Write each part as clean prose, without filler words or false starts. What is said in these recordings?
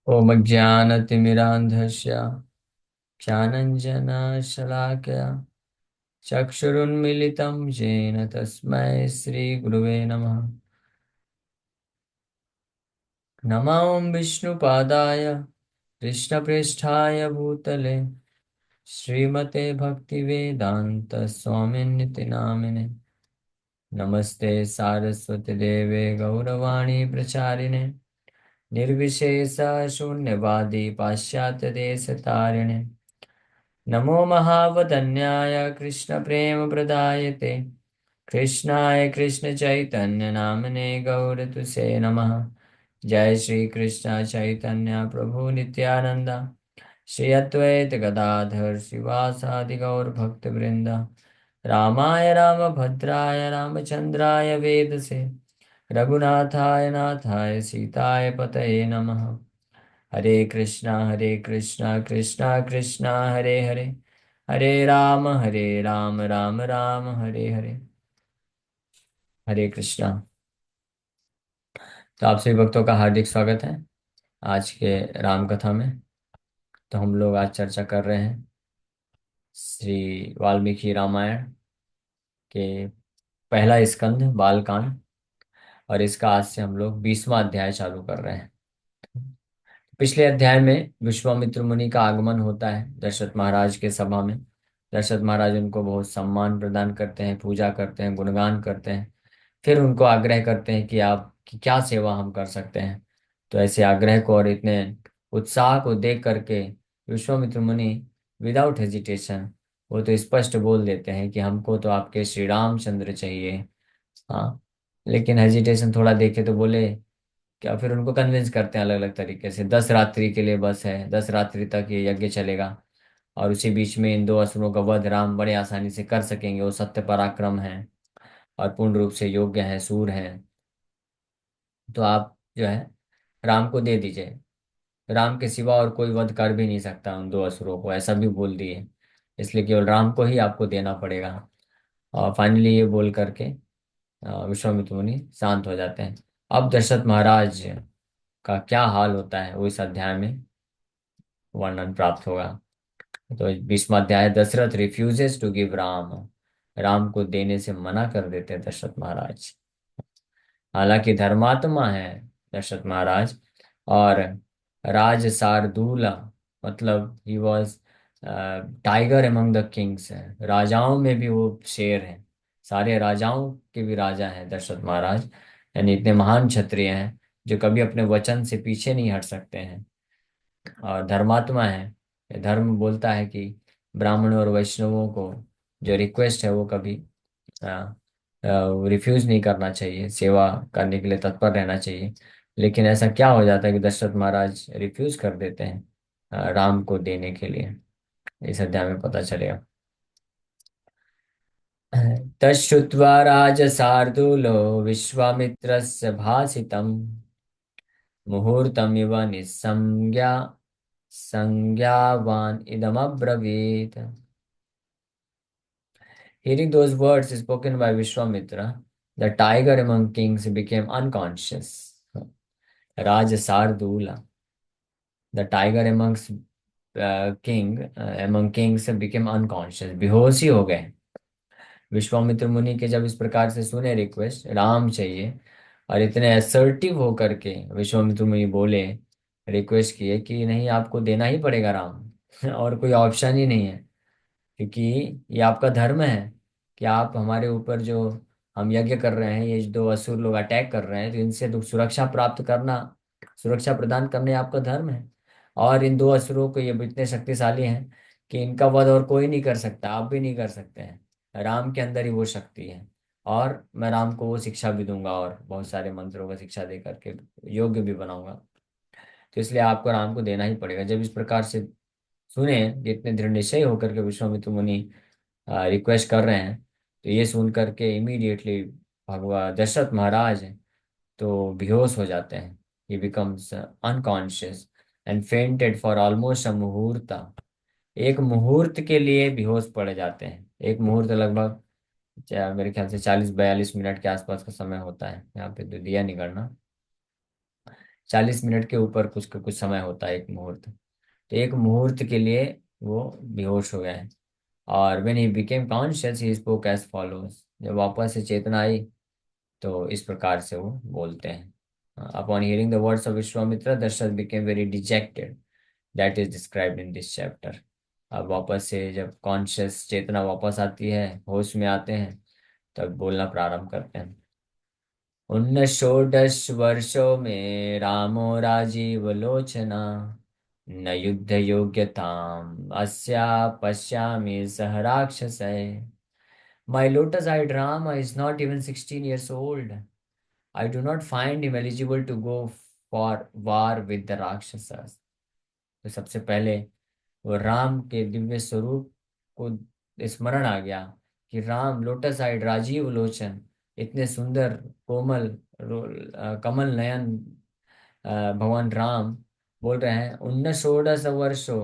ॐ अज्ञानतिमिरान्धस्य ज्ञानञ्जनशलाकया चक्षुरुन्मिलितं येन तस्मै श्रीगुरुवे नमः। नमो विष्णुपादाय कृष्णप्रेष्ठाय भूतले श्रीमते भक्तिवेदान्तस्वामिन्निति नामिने। नमस्ते सारस्वतीदेवे गौरवाणी प्रचारिणे निर्विशेष शून्यवादी पाश्चात्यदेशतारिणे। नमो महावदन्याय कृष्णप्रेमप्रदायते कृष्णाय कृष्णचैतन्य नामने गौरतुसे नमः। जय श्री कृष्ण चैतन्य प्रभु नित्यानंद श्री अद्वैत गदाधर शिवासादि गौर भक्तवृंद। रामाय रामभद्राय रामचंद्राय वेदसे रघुनाथाय नाथाय सीताय पतये नमः। हरे कृष्णा कृष्णा कृष्णा हरे हरे हरे राम राम राम हरे हरे। हरे कृष्णा। तो आप सभी भक्तों का हार्दिक स्वागत है आज के राम कथा में। तो हम लोग आज चर्चा कर रहे हैं श्री वाल्मीकि रामायण के पहला स्कंध बालकांड, और इसका आज से हम लोग 20वां अध्याय चालू कर रहे हैं। पिछले अध्याय में विश्वामित्र मुनि का आगमन होता है दशरथ महाराज के सभा में। दशरथ महाराज उनको बहुत सम्मान प्रदान करते हैं, पूजा करते हैं, गुणगान करते हैं। फिर उनको आग्रह करते हैं कि आप की क्या सेवा हम कर सकते हैं। तो ऐसे आग्रह को और इतने उत्साह को देख करके विश्वामित्र मुनि विदाउट हेजिटेशन वो तो स्पष्ट बोल देते हैं कि हमको तो आपके श्री रामचंद्र चाहिए। हाँ, लेकिन हेजिटेशन थोड़ा देखे तो बोले क्या, फिर उनको कन्विंस करते हैं अलग अलग तरीके से। 10 रात्रि के लिए बस है, 10 रात्रि तक ये यज्ञ चलेगा और उसी बीच में इन दो असुरों का वध राम बड़े आसानी से कर सकेंगे। वो सत्य पराक्रम है और पूर्ण रूप से योग्य है, सूर है। तो आप जो है राम को दे दीजिए। राम के सिवा और कोई वध कर भी नहीं सकता उन दो असुरों को, ऐसा भी बोल दिए। इसलिए केवल राम को ही आपको देना पड़ेगा। और फाइनली ये बोल करके विश्वामित्र मुनि शांत हो जाते हैं। अब दशरथ महाराज का क्या हाल होता है वो इस अध्याय में वर्णन प्राप्त होगा। तो 20वां अध्याय, Dasharath refuses to give Ram. Ram को देने से मना कर देते हैं दशरथ महाराज। हालांकि धर्मात्मा है दशरथ महाराज, और राज शार्दूला, मतलब he was tiger among the Kings है। राजाओं में भी वो शेर है, सारे राजाओं के भी राजा हैं दशरथ महाराज। यानी इतने महान क्षत्रिय हैं जो कभी अपने वचन से पीछे नहीं हट सकते हैं। और धर्मात्मा है, ये धर्म बोलता है कि ब्राह्मणों और वैष्णवों को जो रिक्वेस्ट है वो कभी रिफ्यूज नहीं करना चाहिए, सेवा करने के लिए तत्पर रहना चाहिए। लेकिन ऐसा क्या हो जाता है कि दशरथ महाराज रिफ्यूज कर देते हैं राम को देने के लिए, इस अध्याय में पता चलेगा। तच्छ्रुत्वा राजशार्दूलो विश्वामित्रस्य भाषितम् मुहूर्तमिव निस्संज्ञा संज्ञावान idamabravit. Hearing those words spoken by Vishwamitra, the tiger among kings became unconscious. Raja Sardula, the tiger amongst among kings became unconscious. बेहोश ही हो गए। विश्वामित्र मुनि के जब इस प्रकार से सुने रिक्वेस्ट राम चाहिए, और इतने असर्टिव होकर के विश्वामित्र मुनि बोले, रिक्वेस्ट किए कि नहीं आपको देना ही पड़ेगा राम और कोई ऑप्शन ही नहीं है। क्योंकि ये आपका धर्म है कि आप हमारे ऊपर जो हम यज्ञ कर रहे हैं, ये दो असुर लोग अटैक कर रहे हैं, तो इनसे तो सुरक्षा प्राप्त करना, सुरक्षा प्रदान करने आपका धर्म है। और इन दो असुरों को ये इतने शक्तिशाली हैं कि इनका वध और कोई नहीं कर सकता, आप भी नहीं कर सकते हैं। राम के अंदर ही वो शक्ति है। और मैं राम को वो शिक्षा भी दूंगा और बहुत सारे मंत्रों का शिक्षा दे करके योग्य भी बनाऊंगा। तो इसलिए आपको राम को देना ही पड़ेगा। जब इस प्रकार से सुने कि इतने दृढ़ निश्चय होकर के विश्वामित्र मुनि रिक्वेस्ट कर रहे हैं, तो ये सुन करके इमीडिएटली भगवा दशरथ महाराज तो बेहोश हो जाते हैं। He becomes unconscious and fainted for almost a muhurat. एक मुहूर्त के लिए बेहोश पड़ जाते हैं। एक मुहूर्त लगभग मेरे ख्याल से 40-42 मिनट के आसपास का समय होता है। यहाँ पे तो दिया नहीं करना, 40 मिनट के ऊपर कुछ का कुछ समय होता है, एक मुहूर्त। तो एक मुहूर्त के लिए वो बेहोश हो गया है। और when he became conscious he spoke as follows, जब वापस से चेतना आई तो इस प्रकार से वो बोलते हैं। Upon hearing the words of Vishwamitra Dasharath became very dejected, that is described in this chapter. अब वापस से जब कॉन्शियस चेतना वापस आती है, होश में आते हैं, तब बोलना प्रारंभ करते हैं। उन षोडश वर्षों में रामो राजीव लोचना, न युद्ध योग्यताम अस्या पश्यामि सह राक्षसै। My lotus-eyed Rama is not even 16 years old. I do not find him eligible to go for war with the Rakshasas. तो सबसे पहले वो राम के दिव्य स्वरूप को स्मरण आ गया कि राम लोटस आइड राजीव लोचन, इतने सुंदर कोमल कमल नयन भगवान राम बोल रहे हैं 19 षोडश वर्षो।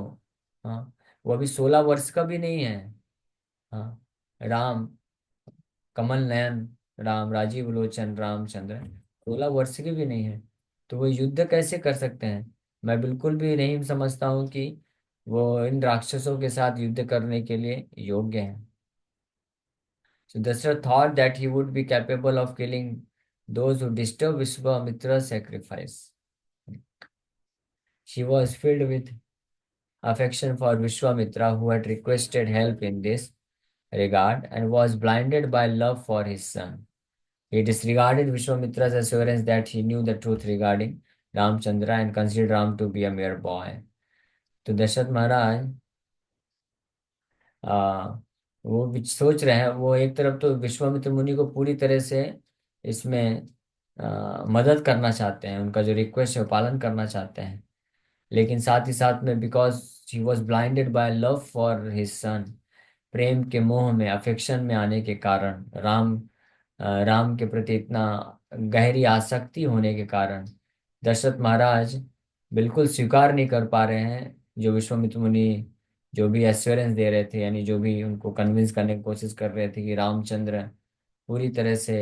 हाँ, वो अभी 16 वर्ष का भी नहीं है। हाँ, राम कमल नयन राम, राजीव लोचन रामचंद्र 16 वर्ष के भी नहीं है, तो वो युद्ध कैसे कर सकते हैं? मैं बिल्कुल भी नहीं समझता हूँ कि वो इन राक्षसों के साथ युद्ध करने के लिए योग्य हैं। So Dasharatha thought that he would be capable of killing those who disturb Vishwamitra's sacrifice. She was filled with affection for Vishwamitra, who had requested help in this regard and was blinded by love for his son. He disregarded Vishwamitra's assurance that he knew the truth regarding Ramchandra and considered Ram to be a mere boy. तो दशरथ महाराज आ, वो सोच रहे हैं, वो एक तरफ तो विश्वामित्र मुनि को पूरी तरह से इसमें मदद करना चाहते हैं, उनका जो रिक्वेस्ट है वो पालन करना चाहते हैं, लेकिन साथ ही साथ में because he was blinded by love for his son, प्रेम के मोह में, अफेक्शन में आने के कारण, राम के प्रति इतना गहरी आसक्ति होने के कारण दशरथ महाराज बिल्कुल स्वीकार नहीं कर पा रहे हैं जो विश्वामित्र मुनि जो भी एश्योरेंस दे रहे थे, यानी जो भी उनको कन्विंस करने की कोशिश कर रहे थे कि रामचंद्र पूरी तरह से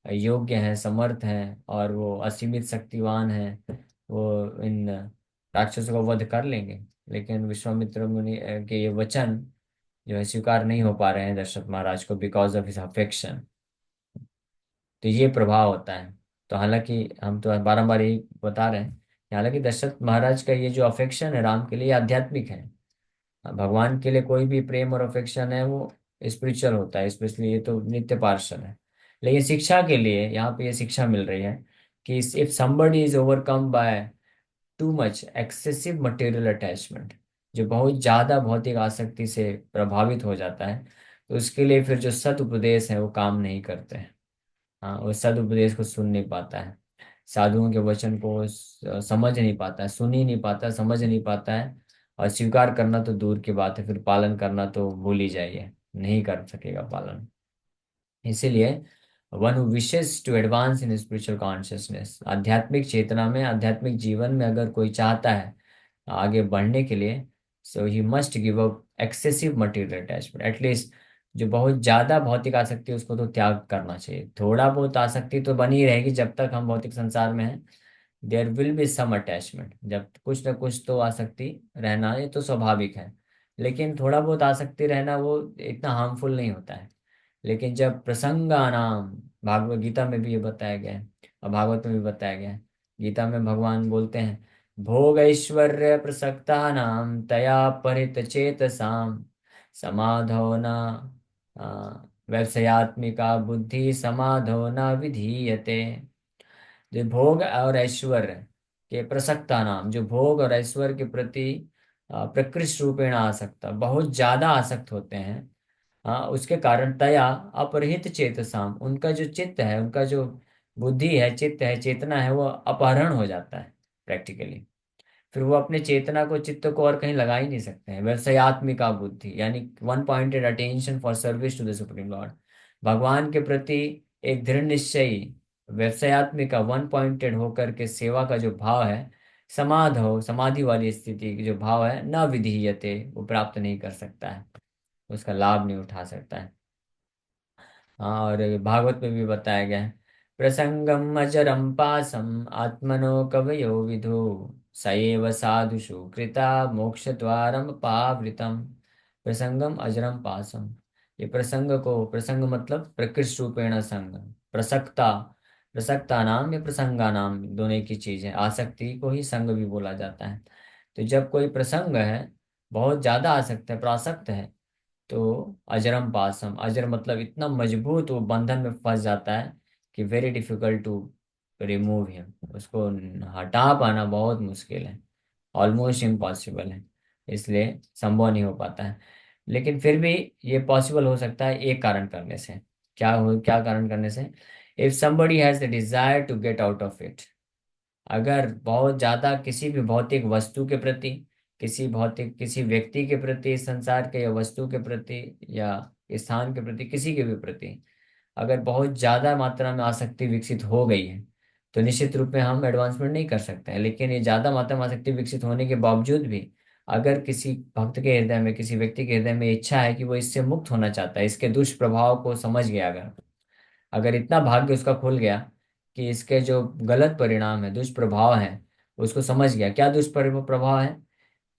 योग्य हैं, समर्थ हैं और वो असीमित शक्तिवान हैं, वो इन राक्षसों को वध कर लेंगे। लेकिन विश्वामित्र मुनि के ये वचन जो है स्वीकार नहीं हो पा रहे हैं दशरथ महाराज को, बिकॉज ऑफ हिज अफेक्शन। तो ये प्रभाव होता है। तो हालांकि हम तो बारंबार यही बता रहे हैं कि हालांकि दशरथ महाराज का ये जो अफेक्शन है राम के लिए, ये आध्यात्मिक है। भगवान के लिए कोई भी प्रेम और अफेक्शन है वो स्पिरिचुअल होता है, स्पेशली ये तो नित्य पार्षद है। लेकिन शिक्षा के लिए यहाँ पे ये शिक्षा मिल रही है कि if somebody is overcome by too much excessive material attachment, जो बहुत ज्यादा भौतिक आसक्ति से प्रभावित हो जाता है, तो उसके लिए फिर जो सत उपदेश है वो काम नहीं करते हैं। हाँ, वो सदुपदेश को सुन नहीं पाता है, साधुओं के वचन को समझ नहीं पाता है, सुन ही नहीं पाता, समझ नहीं पाता है। और स्वीकार करना तो दूर की बात है, फिर पालन करना तो भूल ही जाइए, नहीं कर सकेगा पालन। इसीलिए one who wishes to advance in spiritual consciousness, आध्यात्मिक चेतना में, आध्यात्मिक जीवन में अगर कोई चाहता है आगे बढ़ने के लिए, so he must give up excessive material attachment at least. जो बहुत ज्यादा भौतिक आसक्ति है उसको तो त्याग करना चाहिए। थोड़ा बहुत आसक्ति तो बनी रहेगी जब तक हम भौतिक संसार में हैं, there will be some attachment, जब कुछ ना कुछ तो आसक्ति रहना, ये तो स्वाभाविक है। लेकिन थोड़ा बहुत आसक्ति रहना वो इतना हार्मफुल नहीं होता है। लेकिन जब प्रसंगानाम, भागवत गीता में भी ये बताया गया है और भागवत में भी बताया गया है। गीता में भगवान बोलते हैं भोग ऐश्वर्य प्रसक्ता नाम तया परित चेतसाम समाधो न व्यवसायत्मिका बुद्धि समाधो न विधीयते। जो भोग और ऐश्वर्य के प्रसक्ता नाम, जो भोग और ऐश्वर्य के प्रति प्रकृष्ट रूपेण आसक्त, बहुत ज्यादा आसक्त होते हैं, हाँ, उसके कारण तया अपरहित चेतसाम, उनका जो चित्त है, उनका जो बुद्धि है, चित्त है, चेतना है, वो अपहरण हो जाता है प्रैक्टिकली। फिर वो अपने चेतना को, चित्त को और कहीं लगा ही नहीं सकते हैं। व्यवसायत्मिका बुद्धि यानी one pointed attention for service to the supreme lord, भगवान के प्रति एक दृढ़ निश्चयी व्यवसायत्मिका, वन पॉइंटेड होकर के सेवा का जो भाव है, समाधो समाधि वाली स्थिति की जो भाव है, न विधीयते, वो प्राप्त नहीं कर सकता है, उसका लाभ नहीं उठा सकता है। हाँ, और भागवत में भी बताया गया है प्रसंगम अजरम पासम आत्मनो कवयो विदु स एव साधुषु कृता मोक्ष द्वारम पावृतम। प्रसंगम अजरम पासम, ये प्रसंग को, प्रसंग मतलब प्रकृष्ट रूपेण संग, प्रसक्ता, प्रसक्ता नाम या प्रसंगा नाम दोनों की चीज है। आसक्ति को ही संग भी बोला जाता है। तो जब कोई प्रसंग है, बहुत ज्यादा आसक्त है, प्रासक्त है, तो अजरम पासम, अजर मतलब इतना मजबूत वो बंधन में फंस जाता है कि very difficult to remove him, उसको हटा पाना बहुत मुश्किल है, ऑलमोस्ट इम्पॉसिबल है, इसलिए संभव नहीं हो पाता है। लेकिन फिर भी ये पॉसिबल हो सकता है एक कारण करने से। क्या कारण करने से? If somebody has the desire to get out of it, अगर बहुत ज्यादा किसी भी भौतिक वस्तु के प्रति, किसी व्यक्ति के प्रति, इस संसार के या वस्तु के प्रति या स्थान के प्रति, किसी के भी प्रति अगर बहुत ज्यादा मात्रा में आसक्ति विकसित हो गई है, तो निश्चित रूप में हम एडवांसमेंट नहीं कर सकते हैं। लेकिन ये ज्यादा मात्रा में आसक्ति विकसित होने के बावजूद भी अगर किसी भक्त के हृदय में, किसी व्यक्ति के हृदय में इच्छा है कि वो इससे मुक्त होना चाहता है, इसके दुष्प्रभाव को समझ गया, अगर अगर इतना भाग्य उसका खुल गया कि इसके जो गलत परिणाम है, दुष्प्रभाव है, उसको समझ गया। क्या दुष्प्रभाव है?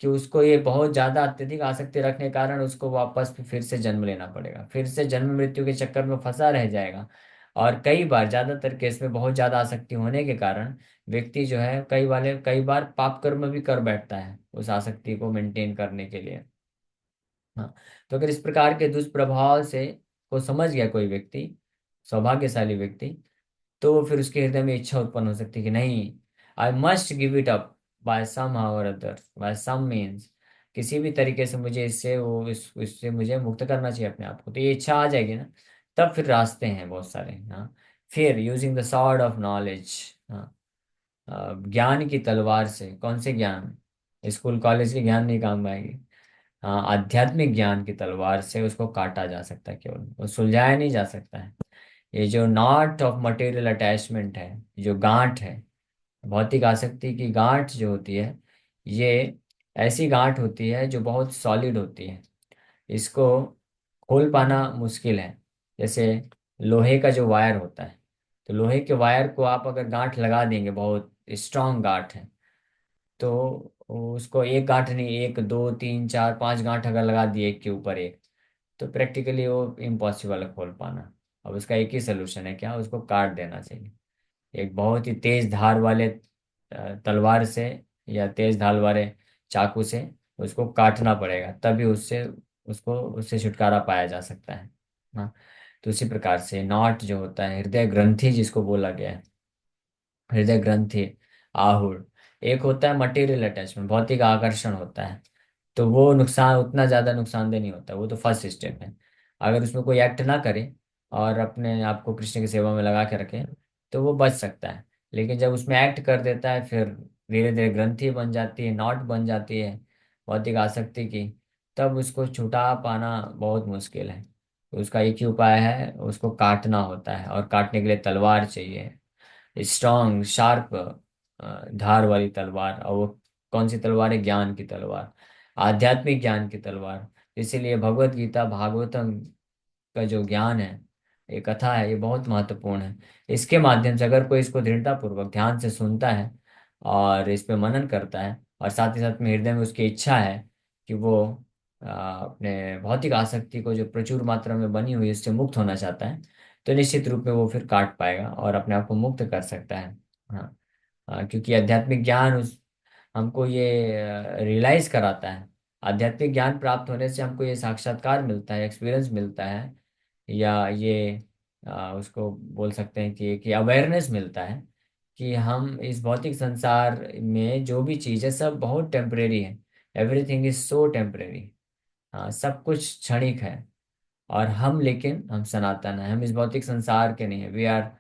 कि उसको ये बहुत ज्यादा अत्यधिक आसक्ति रखने के कारण उसको वापस फिर से जन्म लेना पड़ेगा, फिर से जन्म मृत्यु के चक्कर में फंसा रह जाएगा। और कई बार, ज्यादातर केस में बहुत ज्यादा आसक्ति होने के कारण व्यक्ति जो है कई बार पाप कर्म भी कर बैठता है उस आसक्ति को मेंटेन करने के लिए। हाँ। तो अगर इस प्रकार के दुष्प्रभाव से को समझ गया कोई व्यक्ति, सौभाग्यशाली व्यक्ति, तो फिर उसके हृदय में इच्छा उत्पन्न हो सकती है कि नहीं, I must give it up by some or other, bye some means, किसी भी तरीके से मुझे इससे मुझे मुक्त करना चाहिए अपने आप को। तो ये इच्छा आ जाएगी ना, तब फिर रास्ते हैं बहुत सारे। हाँ, फिर using the sword of knowledge, हाँ, ज्ञान की तलवार से। कौन से ज्ञान? स्कूल कॉलेज के ज्ञान नहीं काम आएगी। हाँ, आध्यात्मिक ज्ञान की तलवार से उसको काटा जा सकता है, केवल वो सुलझाया नहीं जा सकता है। ये जो नॉट ऑफ मटेरियल अटैचमेंट है, जो गांठ है, भौतिक आसक्ति की गांठ जो होती है, ये ऐसी गांठ होती है जो बहुत सॉलिड होती है, इसको खोल पाना मुश्किल है। जैसे लोहे का जो वायर होता है, तो लोहे के वायर को आप अगर गांठ लगा देंगे, बहुत स्ट्रांग गांठ है, तो उसको एक गांठ नहीं, एक दो तीन चार पांच गांठ अगर लगा दिए एक के ऊपर एक, तो प्रैक्टिकली वो इम्पॉसिबल है खोल पाना। अब उसका एक ही सोल्यूशन है, क्या? उसको काट देना चाहिए एक बहुत ही तेज धार वाले तलवार से या तेज धार वाले चाकू से। उसको काटना पड़ेगा, तभी उससे छुटकारा पाया जा सकता है। हाँ। तो उसी प्रकार से नॉट जो होता है, हृदय ग्रंथि जिसको बोला गया है, हृदय ग्रंथि, आहूर, एक होता है मटेरियल अटैचमेंट, भौतिक आकर्षण होता है, तो वो नुकसान उतना ज़्यादा नुकसानदेह नहीं होता, वो तो फर्स्ट स्टेप है। अगर उसमें कोई एक्ट ना करे और अपने आप को कृष्ण की सेवा में लगा के रखे, तो वो बच सकता है। लेकिन जब उसमें एक्ट कर देता है, फिर धीरे धीरे ग्रंथि बन जाती है, नॉट बन जाती है भौतिक आसक्ति की, तब उसको छुटा पाना बहुत मुश्किल है। तो उसका एक ही उपाय है, उसको काटना होता है, और काटने के लिए तलवार चाहिए, स्ट्रॉन्ग शार्प धार वाली तलवार। और वो कौन सी तलवार है? ज्ञान की तलवार, आध्यात्मिक ज्ञान की तलवार। इसीलिए भगवत गीता, भागवतम का जो ज्ञान है, ये कथा है, ये बहुत महत्वपूर्ण है। इसके माध्यम से अगर कोई इसको दृढ़ता पूर्वक ध्यान से सुनता है और इस पे मनन करता है, और साथ ही साथ में हृदय में उसकी इच्छा है कि वो अपने भौतिक आसक्ति को जो प्रचुर मात्रा में बनी हुई है उससे मुक्त होना चाहता है, तो निश्चित रूप में वो फिर काट पाएगा और अपने आप को मुक्त कर सकता है। हाँ। क्योंकि आध्यात्मिक ज्ञान उस हमको ये रियलाइज कराता है। आध्यात्मिक ज्ञान प्राप्त होने से हमको ये साक्षात्कार मिलता है, एक्सपीरियंस मिलता है, या ये उसको बोल सकते हैं कि अवेयरनेस मिलता है कि हम इस भौतिक संसार में जो भी चीज़ है सब बहुत टेम्परेरी है। Everything is so temporary. हाँ, सब कुछ क्षणिक है। और हम सनातन है, हम इस भौतिक संसार के नहीं है। We are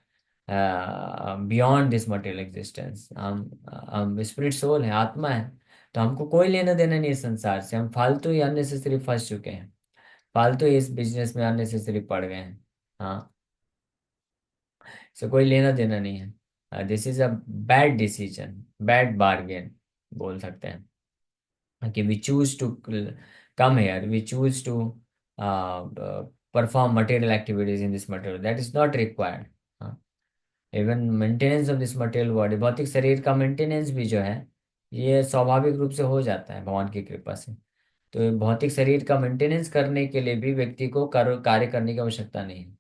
beyond this material existence. हम स्पिरिट सोल है, आत्मा है। तो हमको कोई लेना देना नहीं है संसार से। हम फालतू ही अननेसेसरी फंस चुके हैं, फालतू ही इस बिजनेस में अननेसेसरी पड़ गए हैं। हाँ, से कोई लेना देना नहीं है। This is a bad decision, bad bargain बोल सकते हैं, कि we choose to come here, we choose to perform material activities in this material that is not required। हाँ, even maintenance of this material body, भौतिक शरीर का maintenance भी जो है ये स्वाभाविक रूप से हो जाता है भगवान की कृपा से। तो भौतिक शरीर का मेंटेनेंस करने के लिए भी व्यक्ति को कार्य करने की आवश्यकता नहीं है।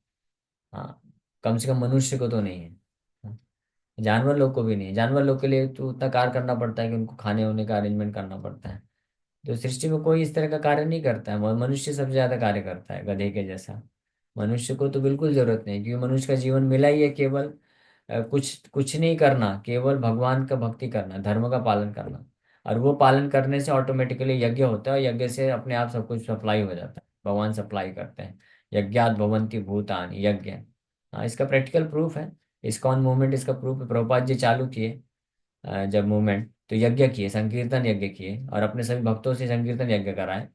हाँ, कम से कम मनुष्य को तो नहीं है। हाँ, जानवर लोग को भी नहीं है। जानवर लोग के लिए तो उतना कार्य करना पड़ता है कि उनको खाने होने का अरेंजमेंट करना पड़ता है। तो सृष्टि में कोई इस तरह का कार्य नहीं करता है। मनुष्य सबसे ज्यादा कार्य करता है गधे के जैसा। मनुष्य को तो बिल्कुल जरूरत नहीं, क्योंकि मनुष्य का जीवन मिला ही है केवल कुछ कुछ नहीं करना, केवल भगवान का भक्ति करना, धर्म का पालन करना। और वो पालन करने से ऑटोमेटिकली यज्ञ होता है, और यज्ञ से अपने आप सब कुछ सप्लाई हो जाता है, भगवान सप्लाई करते हैं। यज्ञात भवन्ति भूतानि, यज्ञ। हाँ, इसका प्रैक्टिकल प्रूफ है। इस्कॉन मूवमेंट इसका प्रूफ है। प्रभुपाद जी चालू किए जब मूवमेंट, तो यज्ञ किए, संकीर्तन यज्ञ किए, और अपने सभी भक्तों से संकीर्तन यज्ञ कराए।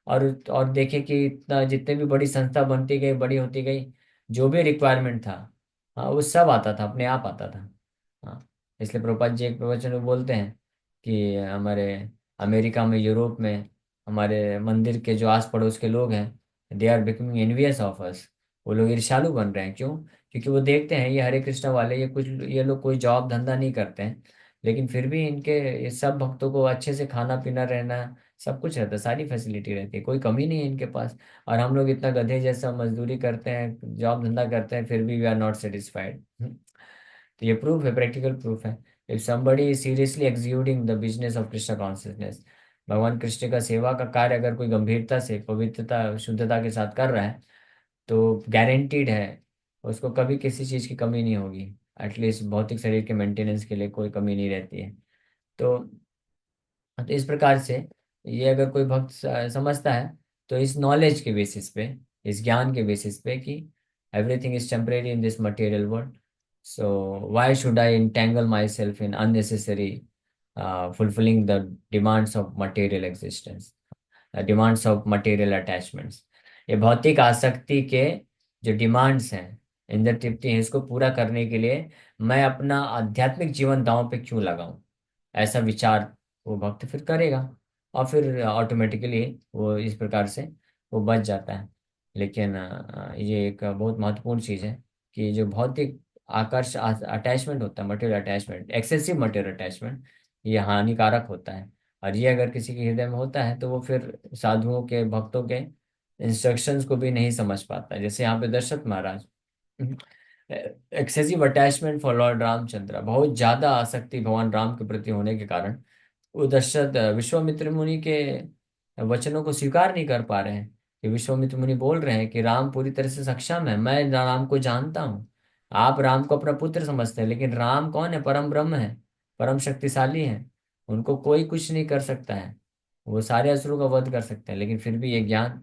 और देखे कि इतना जितने भी बड़ी संस्था बनती गई, बड़ी होती गई, जो भी रिक्वायरमेंट था, हाँ, वो सब आता था, अपने आप आता था। हाँ, इसलिए प्रभुपाद जी एक प्रवचन में बोलते हैं कि हमारे अमेरिका में, यूरोप में, हमारे मंदिर के जो आस पड़ोस के लोग हैं, they are becoming envious of us. वो लोग ईर्ष्यालु बन रहे हैं। क्यों? क्योंकि वो देखते हैं ये हरे कृष्ण वाले, ये लोग कोई जॉब धंधा नहीं करते हैं, लेकिन फिर भी इनके ये सब भक्तों को अच्छे से खाना पीना रहना सब कुछ रहता है, सारी फैसिलिटी रहती है, कोई कमी नहीं है इनके पास। और हम लोग इतना गधे जैसा मजदूरी करते हैं, जॉब धंधा करते हैं, फिर भी वी आर नॉट सेटिस्फाइड। तो ये प्रूफ है, प्रैक्टिकल प्रूफ है। If somebody is seriously executing the business of Krishna consciousness, भगवान कृष्ण का सेवा का कार्य अगर कोई गंभीरता से, पवित्रता, शुद्धता के साथ कर रहा है, तो गारंटीड है उसको कभी किसी चीज़ की कमी नहीं होगी। एटलीस्ट भौतिक शरीर के मेंटेनेंस के लिए कोई कमी नहीं रहती है। तो तो इस प्रकार से ये अगर कोई भक्त समझता है, तो इस नॉलेज के बेसिस पे, इस ज्ञान के बेसिस पे कि everything is temporary in this material world, so why should I entangle my self in unnecessary fulfilling the demands of material existence, demands of material attachments. ये भौतिक आसक्ति के जो डिमांड्स हैं, इंद्र तृप्ति है, इसको पूरा करने के लिए मैं अपना आध्यात्मिक जीवन दांव पे क्यों लगाऊं? ऐसा विचार वो भक्त फिर करेगा, और फिर ऑटोमेटिकली वो इस प्रकार से वो बच जाता है। लेकिन ये एक बहुत महत्वपूर्ण चीज़ है कि जो भौतिक आकर्ष अटैचमेंट होता है, material attachment, excessive material attachment, ये हानिकारक होता है। और ये अगर किसी के हृदय में होता है, तो वो फिर साधुओं के, भक्तों के इंस्ट्रक्शंस को भी नहीं समझ पाता है। जैसे यहाँ पे Dasharath Maharaj, excessive attachment for Lord Ramchandra, बहुत ज्यादा आसक्ति भगवान राम के प्रति होने के कारण वो दशरथ विश्वामित्र मुनि के वचनों को स्वीकार नहीं कर पा रहे हैं। कि विश्वामित्र मुनि बोल रहे हैं कि राम पूरी तरह से सक्षम है, मैं राम को जानता हूँ। आप राम को अपना पुत्र समझते हैं, लेकिन राम कौन है? परम ब्रह्म है, परम शक्तिशाली है। उनको कोई कुछ नहीं कर सकता है। वो सारे असुरों का वध कर सकते हैं, लेकिन फिर भी ये ज्ञान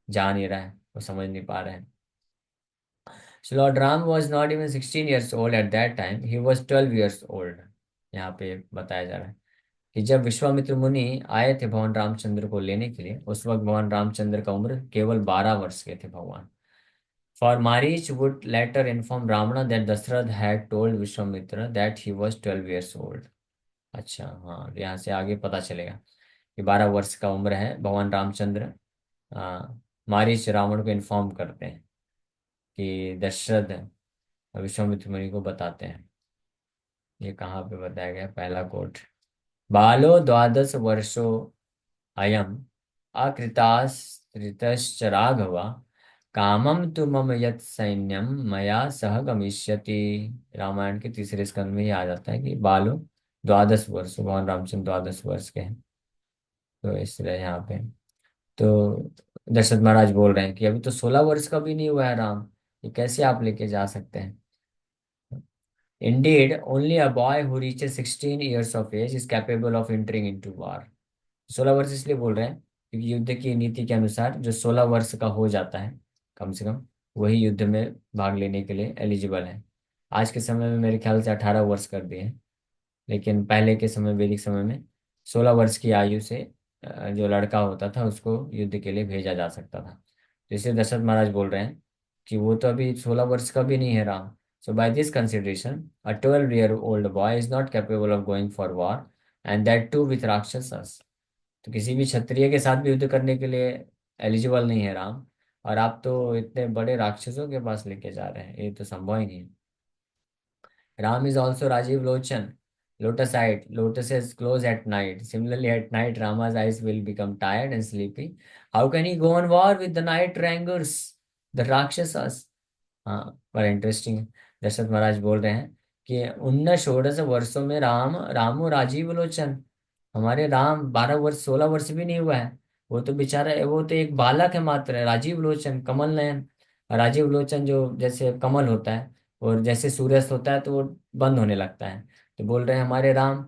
जा नहीं रहा है, वो समझ नहीं पा रहे हैं। So Lord Ram was not even 16 years old at that time, he was 12 years old। यहाँ पे बताया जा रहा है कि जब विश्वामित्र मुनि आए थे भगवान रामचंद्र को लेने के लिए, उस वक्त भगवान रामचंद्र का उम्र केवल 12 वर्ष के थे भगवान। For Marich would later inform Ravana that Dasarath had told Vishwamitra that he was 12 years old। अच्छा, हाँ, यहाँ से आगे पता चलेगा कि 12 वर्ष का उम्र है भगवान रामचंद्र। मारीच रावण को इन्फॉर्म करते हैं कि दशरथ विश्वामित्र मुनि को बताते हैं। ये कहाँ पे बताया गया? पहला कोट, बालो द्वादश वर्षो अयम अकृताश्रितश्च राघव, कामम तु मम यत् सैन्यम मया सह गमिष्यति। रामायण के तीसरे स्कंद में ये आ जाता है कि बालो 12 वर्ष, भगवान रामचंद्र 12 वर्ष के हैं। तो इसलिए यहाँ पे तो दशरथ महाराज बोल रहे हैं कि अभी तो 16 वर्ष का भी नहीं हुआ है राम, ये कैसे आप लेके जा सकते हैं? Indeed, only a boy who reaches 16 years of age is capable of entering into war। 16 वर्ष इसलिए बोल रहे हैं क्योंकि युद्ध की नीति के अनुसार जो 16 वर्ष का हो जाता है कम से कम, वही युद्ध में भाग लेने के लिए एलिजिबल है। आज के समय में मेरे ख्याल से 18 वर्ष कर दिए हैं, लेकिन पहले के समय, वैदिक समय में 16 वर्ष की आयु से जो लड़का होता था उसको युद्ध के लिए भेजा जा सकता था। तो इसलिए दशरथ महाराज बोल रहे हैं कि वो तो अभी 16 वर्ष का भी नहीं है Ram. So by this consideration a 12 year old boy is not capable of going for war, and that too with rakshasas. तो किसी भी क्षत्रिय के साथ भी युद्ध करने के लिए एलिजिबल नहीं है राम, और आप तो इतने बड़े राक्षसों के पास लेके जा रहे हैं, ये तो संभव ही नहीं है। Ram is also Rajiv Lochan, lotus eyed. Lotuses close at night. Similarly, at night, Rama's eyes will become tired and sleepy. How can he go on war with the night rangers, the Rakshasas? हाँ, बड़ा interesting है। दशरथ महाराज बोल रहे हैं कि उन षोडश वर्षों में रामो राजीव लोचन, हमारे राम 12 वर्ष 16 वर्ष भी नहीं हुआ है। वो तो बेचारा, वो तो एक बालक है मात्र, राजीव लोचन कमल नयन। राजीव लोचन जो जैसे कमल होता है, और जैसे सूर्यास्त होता है तो वो बंद होने लगता है। तो बोल रहे हैं हमारे राम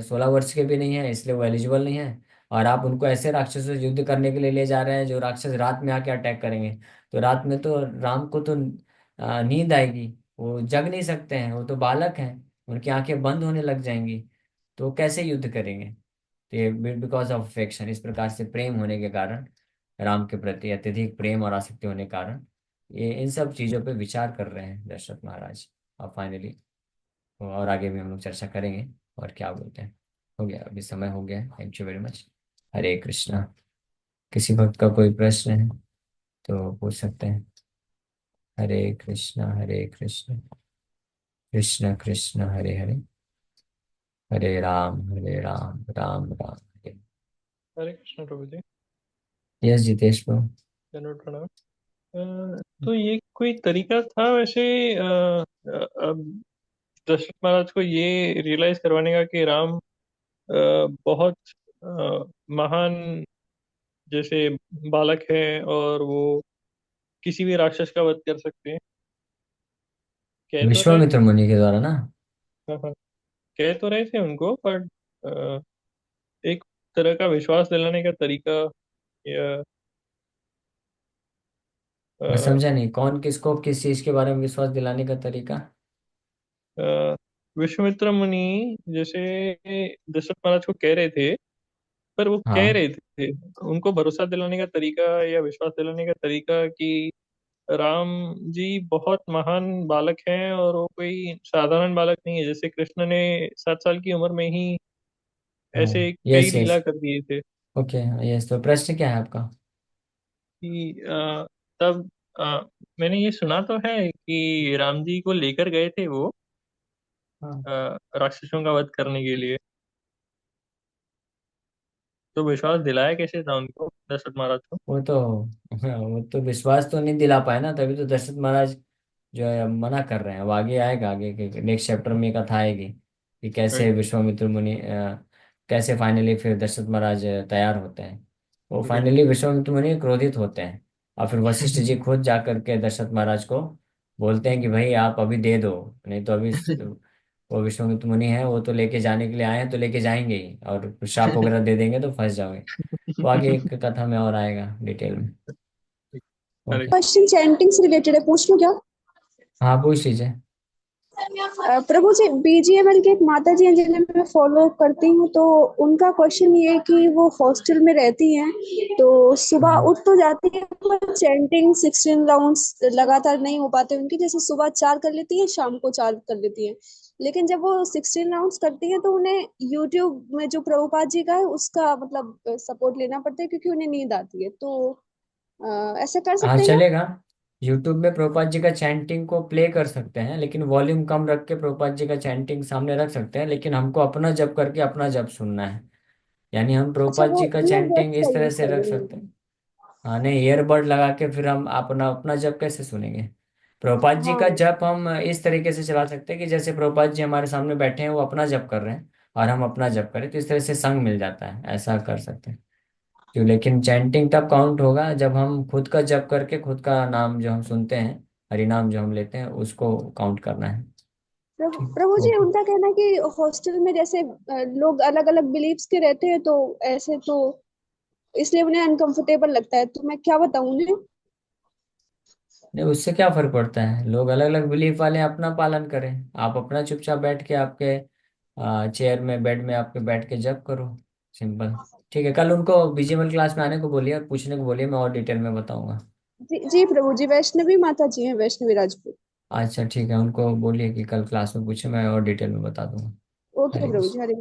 16 वर्ष के भी नहीं है, इसलिए वो एलिजिबल नहीं है। और आप उनको ऐसे राक्षसों से युद्ध करने के लिए ले जा रहे हैं जो राक्षस रात में आके अटैक करेंगे। तो रात में तो राम को तो नींद आएगी, वो जग नहीं सकते हैं, वो तो बालक हैं, उनकी आंखें बंद होने लग जाएंगी। तो वो कैसे युद्ध करेंगे? तो ये बिकॉज ऑफ अफेक्शन, इस प्रकार से प्रेम होने के कारण, राम के प्रति अत्यधिक प्रेम और आसक्ति होने के कारण ये इन सब चीजों पे विचार कर रहे हैं दशरथ महाराज। और फाइनली, और आगे भी हम लोग चर्चा करेंगे। और क्या बोलते हैं, हो गया अभी, समय हो गया। Thank you very much. Hare Krishna. किसी भक्त का कोई प्रश्न है तो पूछ सकते हैं। हरे कृष्णा हरे कृष्णा, कृष्ण कृष्ण हरे हरे, हरे राम राम राम हरे। हरे कृष्ण प्रभु जी। यस जितेश प्रभु। धन्यवाद प्रणाम। तो ये कोई तरीका था वैसे अब दशरथ महाराज को ये रियलाइज करवाने का कि राम बहुत महान जैसे बालक है और वो किसी भी राक्षस का वध कर सकते हैं। कह तो रहे विश्वामित्र मुनि के द्वारा ना। हाँ हाँ, कह तो रहे थे उनको, पर एक तरह का विश्वास दिलाने का तरीका या मैं अ, समझा नहीं, कौन किसको किस चीज के बारे में विश्वास दिलाने का तरीका? अ, विश्वामित्र मुनि जैसे दशरथ महाराज को कह रहे थे, पर वो कह हाँ। रहे थे उनको भरोसा दिलाने का तरीका या विश्वास दिलाने का तरीका कि राम जी बहुत महान बालक हैं और वो कोई साधारण बालक नहीं है, जैसे कृष्ण ने 7 साल की उम्र में ही हाँ। ऐसे कई यस लीला यस। कर दिए थे ओके। यस, तो प्रश्न क्या है आपका? कि तब मैंने ये सुना तो है कि राम जी को लेकर गए थे वो हाँ। राक्षसों का वध करने के लिए। तो विश्वास दिलाया कैसे था उनको दशरथ महाराज को? वो तो वो तो विश्वास तो नहीं दिला पाए ना, तभी तो दशरथ महाराज जो है मना कर रहे हैं। अब आगे आएगा, आगे के नेक्स्ट चैप्टर में ये कथा आएगी कि कैसे राइट। विश्वामित्र मुनि कैसे फाइनली फिर दशरथ महाराज तैयार होते हैं। वो राइट। फाइनली विश्वामित्र मुनि क्रोधित होते हैं, और फिर वशिष्ठ जी खुद जा करके दशरथ महाराज को बोलते हैं कि भाई आप अभी दे दो, नहीं तो अभी वो विश्वामित्र मुनि है, वो तो लेके जाने के लिए आए हैं, तो लेके जाएंगे ही, और श्राप वगैरह दे देंगे तो फंस जाओगे। वो आगे एक कथा में और आएगा डिटेल में। अरे, ओके। क्वेश्चन चैंटिंग से रिलेटेड है, पूछ लूं क्या? हाँ पूछ लीजिए। प्रभु जी, बीजीएमएल के एक माता जी हैं जिन्हें मैं फॉलो करती हूँ, तो उनका क्वेश्चन ये है कि वो हॉस्टल में रहती हैं, तो सुबह हाँ। उठ तो जाती है पर चैंटिंग 16 राउंड्स लगातार नहीं हो पाते उनकी। जैसे सुबह 4 कर लेती है, शाम को 4 कर लेती है, लेकिन जब वो 16 राउंड्स करती हैं तो उन्हें यूट्यूब में जो प्रभुपाद जी का है उसका मतलब सपोर्ट लेना पड़ता है, क्योंकि उन्हें नींद आती है। तो ऐसा कर हाँ सकते हैं क्या? चलेगा। यूट्यूब में प्रभुपाद जी का चैंटिंग को प्ले कर सकते हैं, लेकिन वॉल्यूम कम रख के प्रभुपाद जी का चैंटिंग सामने रख सकते हैं, लेकिन हमको अपना जप करके अपना जप सुनना है। यानी हम अच्छा, प्रभुपाद वो जी का चैंटिंग ईयरबड्स का इस तरह यूज से कर रख रही सकते हैं। हैं। हाँ नहीं, ईयरबड लगा के फिर हम अपना अपना जप कैसे सुनेंगे? प्रभुपाद जी का हाँ। जप हम इस तरीके से चला सकते हैं कि जैसे प्रभुपाद जी हमारे सामने बैठे हैं, वो अपना जप कर रहे हैं और हम अपना जप करें, तो इस तरह से संग मिल जाता है, ऐसा कर सकते हैं। क्यों? लेकिन चैंटिंग तब काउंट होगा जब हम खुद का जप करके खुद का नाम जो हम सुनते हैं, हरि नाम जो हम लेते हैं, उसको काउंट करना है। प्रभु ठीक। प्रभु जी, ओके। उनका कहना है कि हॉस्टल में जैसे लोग अलग अलग बिलीव्स के रहते हैं, तो ऐसे तो इसलिए उन्हें अनकंफर्टेबल लगता है, तो मैं क्या बताऊं उन्हें? नहीं, उससे क्या फर्क पड़ता है? लोग अलग अलग बिलीफ वाले हैं, अपना पालन करें। आप अपना चुपचाप बैठ के आपके चेयर में, बेड में आपके बैठ के जप करो। सिंपल। ठीक है, कल उनको विजिबल क्लास में आने को बोलिए और पूछने को बोलिए, मैं और डिटेल में बताऊंगा। जी जी प्रभु जी, वैष्णवी माता जी हैं, वैष्णवी राजपूत। अच्छा ठीक है, उनको बोलिए कि कल क्लास में पूछे, मैं और डिटेल में बता दूंगा। ओके हरे प्रभु कृष्ण। जी, हरे